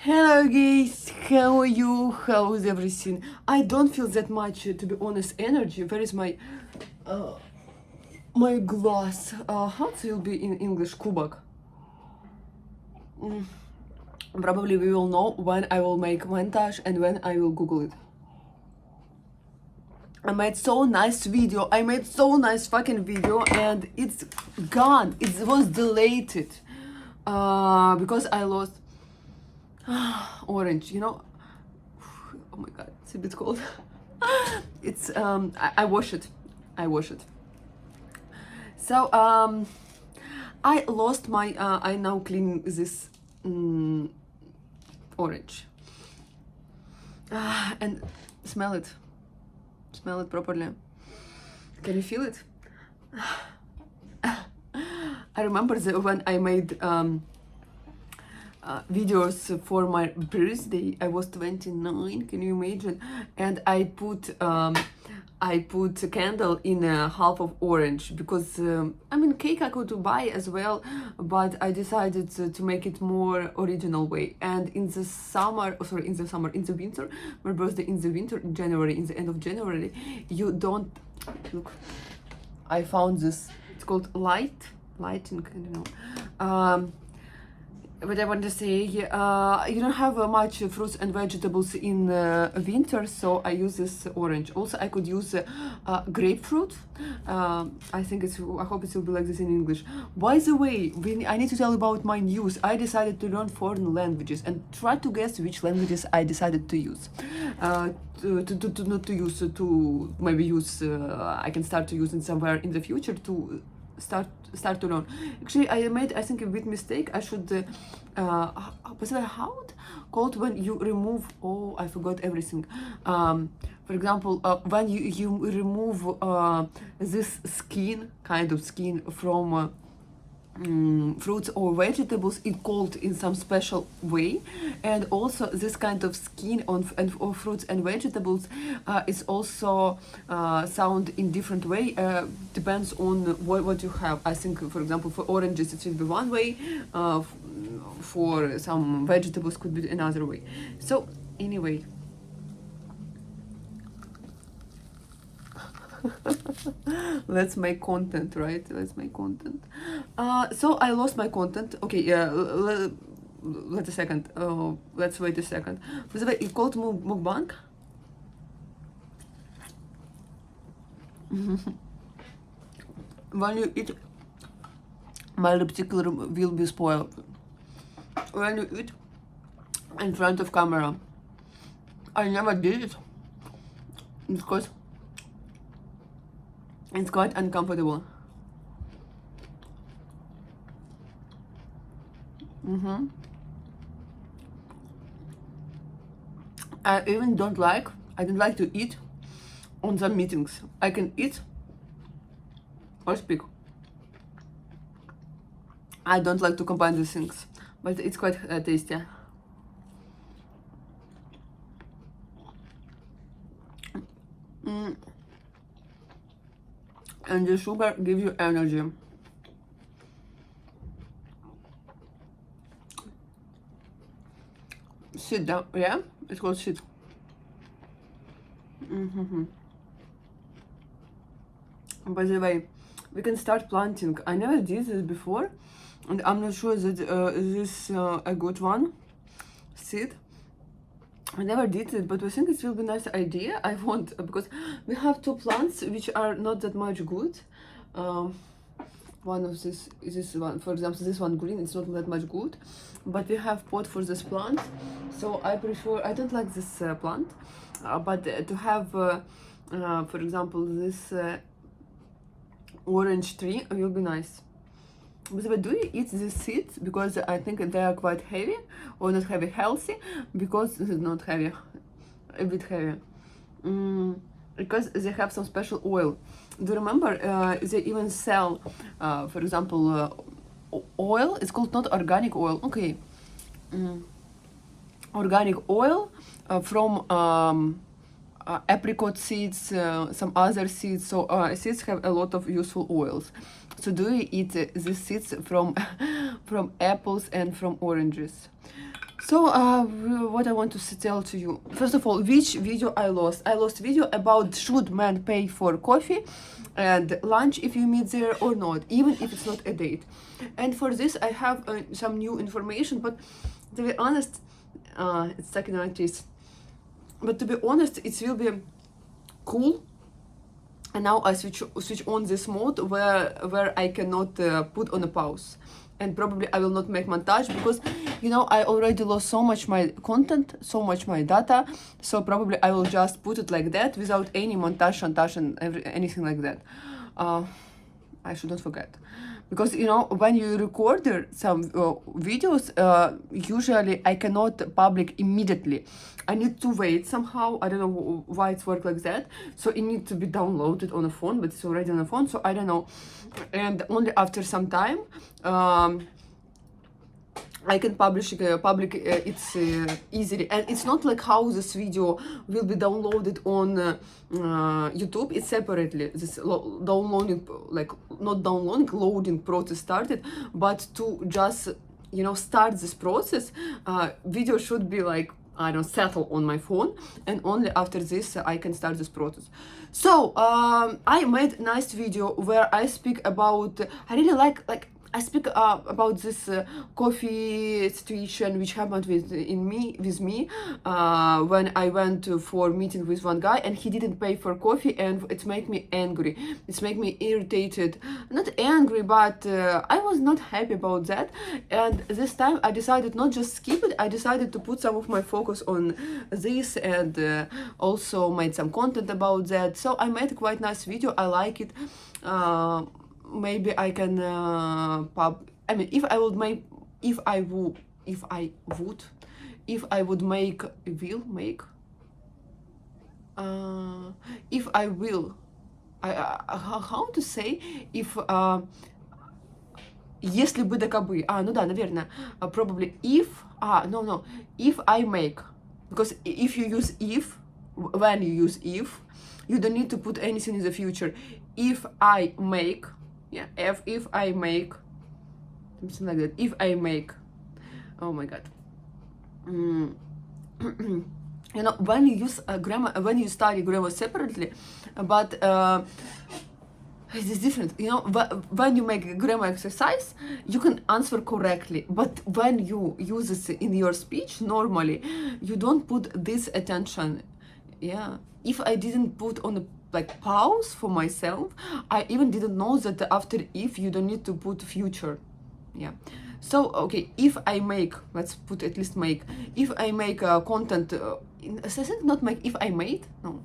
Hello guys, how are you? How's everything? I don't feel that much, to be honest, energy. Where is uh, my glass? How it will be in English? Kubak. Probably we will know when I will make montage and when I will Google it. I made so nice video. I made so nice fucking video and it's gone. It was deleted because I lost orange. Oh my god, it's a bit cold. It's I wash it. I wash it. So I lost my I now clean this orange. And smell it. Smell it properly. Can you feel it? I remember when I made videos for my birthday. I was 29. Can you imagine? And I put a candle in a half of orange because cake I could buy as well, but I decided to make it more original way. And in the winter, my birthday in the winter, in January, in the end of January, you don't look. I found this. It's called lighting. I don't know. What I want to say, you don't have much fruits and vegetables in winter, so I use this orange. Also, I could use grapefruit. I hope it will be like this in English. By the way, I need to tell you about my news. I decided to learn foreign languages and try to guess which languages I decided to use. Not to use, to maybe use, I can start to use it somewhere in the future to start to learn. Actually, I made, I think, a big mistake. I should what's that, how it called when you remove, oh, I forgot everything. For example, when you remove this kind of skin from fruits or vegetables, it called in some special way. And also this kind of skin on fruits and vegetables is also sound in different way, depends on what you have. I think, for example, for oranges it should be one way, for some vegetables could be another way. So anyway, let's make content, right? Let's make content. So I lost my content. Okay, yeah. Let's wait a second. By the way, it called mukbang. When you eat, my lipstick will be spoiled. When you eat in front of camera, I never did it because it's quite uncomfortable. I don't like to eat on some meetings. I can eat or speak. I don't like to combine these things, but it's quite tasty. And the sugar gives you energy. Sit down, yeah? It's called sit. By the way, we can start planting. I never did this before, and I'm not sure that this a good one. Seed. I never did it, but I think it will be a nice idea. I want, because we have two plants which are not that much good. One of this one, for example, this one green, it's not that much good, but we have pot for this plant, so I don't like this plant, but to have for example this orange tree will be nice. But do you eat these seeds? Because I think they are quite heavy, or not heavy, healthy, because this is not heavy, a bit heavy. Because they have some special oil. Do you remember they even sell, for example, oil? It's called not organic oil. Okay, organic oil from apricot seeds, some other seeds. So seeds have a lot of useful oils. So do you eat these seeds from from apples and from oranges? So, what I want to tell to you. First of all, which video I lost? I lost video about should men pay for coffee and lunch if you meet there or not, even if it's not a date. And for this, I have some new information, but to be honest, it's stuck in my teeth. But to be honest, it will be cool. And now I switch on this mode where I cannot put on a pause, and probably I will not make montage because, you know, I already lost so much my content, so much my data, so probably I will just put it like that without any montage, and anything like that. I should not forget, because, you know, when you record some videos, usually I cannot public immediately. I need to wait somehow. I don't know why it's work like that. So it needs to be downloaded on a phone, but it's already on a phone, so I don't know. And only after some time, I can publish it's easily, and it's not like how this video will be downloaded on YouTube. It's separately. This downloading, like not downloading, loading process started, but to just, you know, start this process, video should be like, I don't settle on my phone, and only after this I can start this process. So I made nice video where I speak about, I really like I speak about this coffee situation which happened with me when I went for meeting with one guy and he didn't pay for coffee, and it made me angry. It's made me irritated. Not angry, but I was not happy about that. And this time I decided not just skip it. I decided to put some of my focus on this, and also made some content about that. So I made a quite nice video. I like it. Maybe I can I mean, if I would make, if I would make, if I will, how to say, if если бы да кабы, ну да, наверное, probably if, no, if I make, because if you use if, when you use if, you don't need to put anything in the future. If I make, yeah, if I make, something like that. If I make, oh my god. You know, when you use grammar, when you study grammar separately, but it is different. You know, when you make a grammar exercise, you can answer correctly. But when you use it in your speech normally, you don't put this attention. Yeah. If I didn't put on a like pause for myself, I even didn't know that after if you don't need to put future. Yeah. So okay, if I make, let's put at least make, if I make content, I think not make, if I made, no.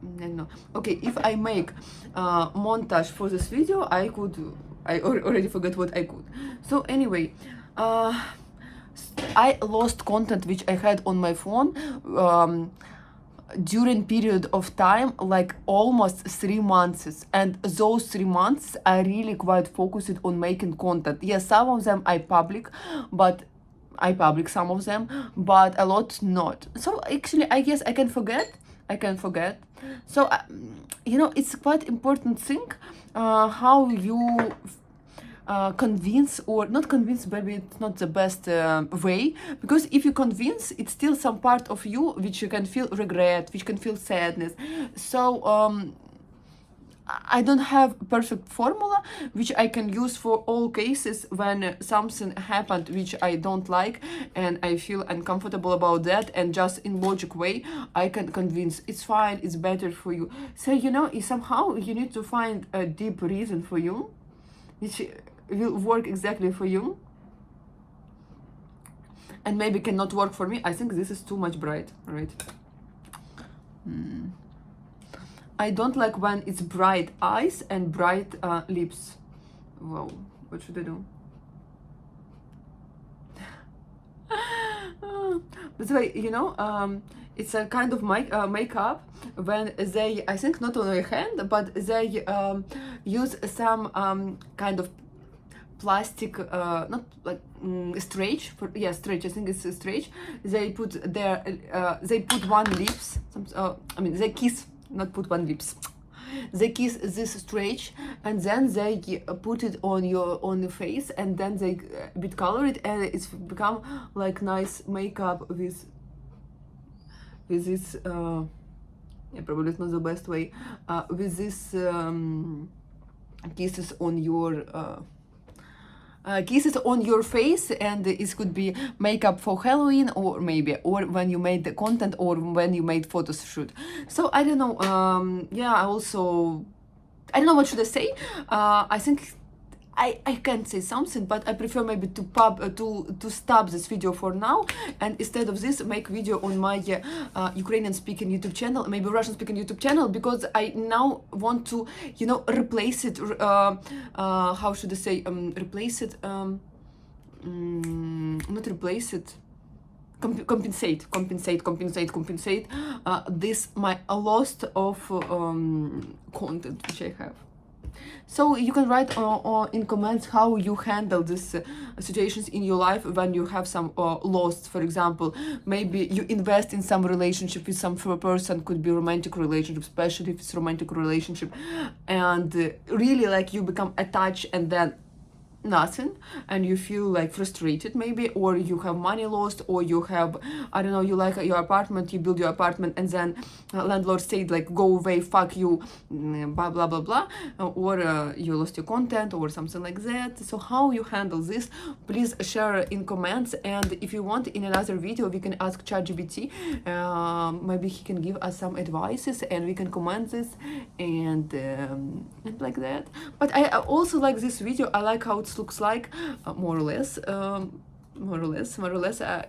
No. Okay, if I make montage for this video, I already forgot what I could. So anyway, I lost content which I had on my phone during period of time, like almost 3 months, and those 3 months I really quite focused on making content. Yes, some of them I public some of them, but a lot not. So actually I guess I can forget. So you know, it's quite important thing how you convince or not convince. Maybe it's not the best way, because if you convince, it's still some part of you which you can feel regret, which can feel sadness. So I don't have perfect formula which I can use for all cases when something happened which I don't like and I feel uncomfortable about that, and just in logic way I can convince it's fine, it's better for you. So you know, somehow you need to find a deep reason for you which will work exactly for you, and maybe cannot work for me. I think this is too much bright, right? I don't like when it's bright eyes and bright lips. Wow, what should I do? By the way, you know, it's a kind of makeup when they, I think not on their hand, but they use some kind of plastic, not like stretch, stretch, I think it's a stretch. They put their, they put one lips, I mean they kiss, not put one lips. they kiss this stretch, and then they put it on the face, and then they a bit color it, and it's become like nice makeup with this yeah, probably it's not the best way, with this kisses on your face, and it could be makeup for Halloween, or maybe or when you made the content, or when you made photo shoot. So I don't know. Yeah, I don't know what should I say. I think I can't say something, but I prefer maybe to stop this video for now, and instead of this make video on my Ukrainian speaking YouTube channel, maybe Russian speaking YouTube channel, because I now want to, you know, replace it. How should I say? Replace it. Not replace it. Compensate this my loss of content which I have. So you can write in comments how you handle these situations in your life when you have some loss. For example, maybe you invest in some relationship with some person, could be romantic relationship, especially if it's romantic relationship, and really like you become attached, and then nothing, and you feel like frustrated maybe, or you have money lost, or you have, I don't know, you like your apartment, you build your apartment, and then landlord said like go away, fuck you, blah blah blah blah, or you lost your content or something like that. So how you handle this, please share in comments, and if you want in another video we can ask ChatGPT, maybe he can give us some advices and we can comment this, and like that. But I also like this video. I like how it looks like, more or less,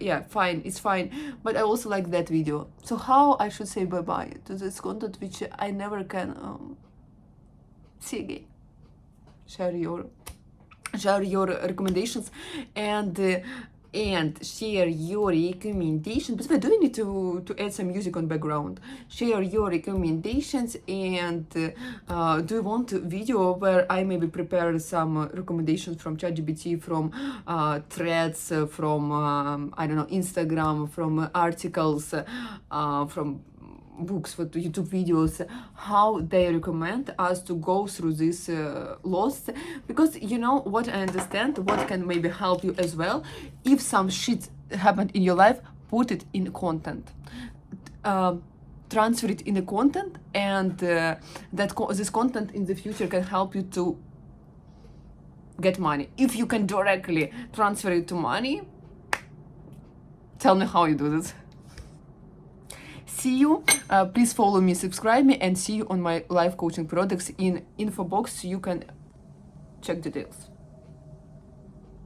yeah, fine, it's fine, but I also like that video. So how I should say bye-bye to this content which I never can see again. Share your recommendations, and share your recommendations. But do you need to add some music on background? Share your recommendations, and do you want a video where I maybe prepare some recommendations from ChatGPT, from threads, from I don't know, Instagram, from articles, from books, for YouTube videos, how they recommend us to go through this loss? Because you know what, I understand what can maybe help you as well. If some shit happened in your life, put it in content, transfer it in the content, and this content in the future can help you to get money. If you can directly transfer it to money, tell me how you do this. See you. Please follow me, subscribe me, and see you on my live coaching products in info box, so you can check details.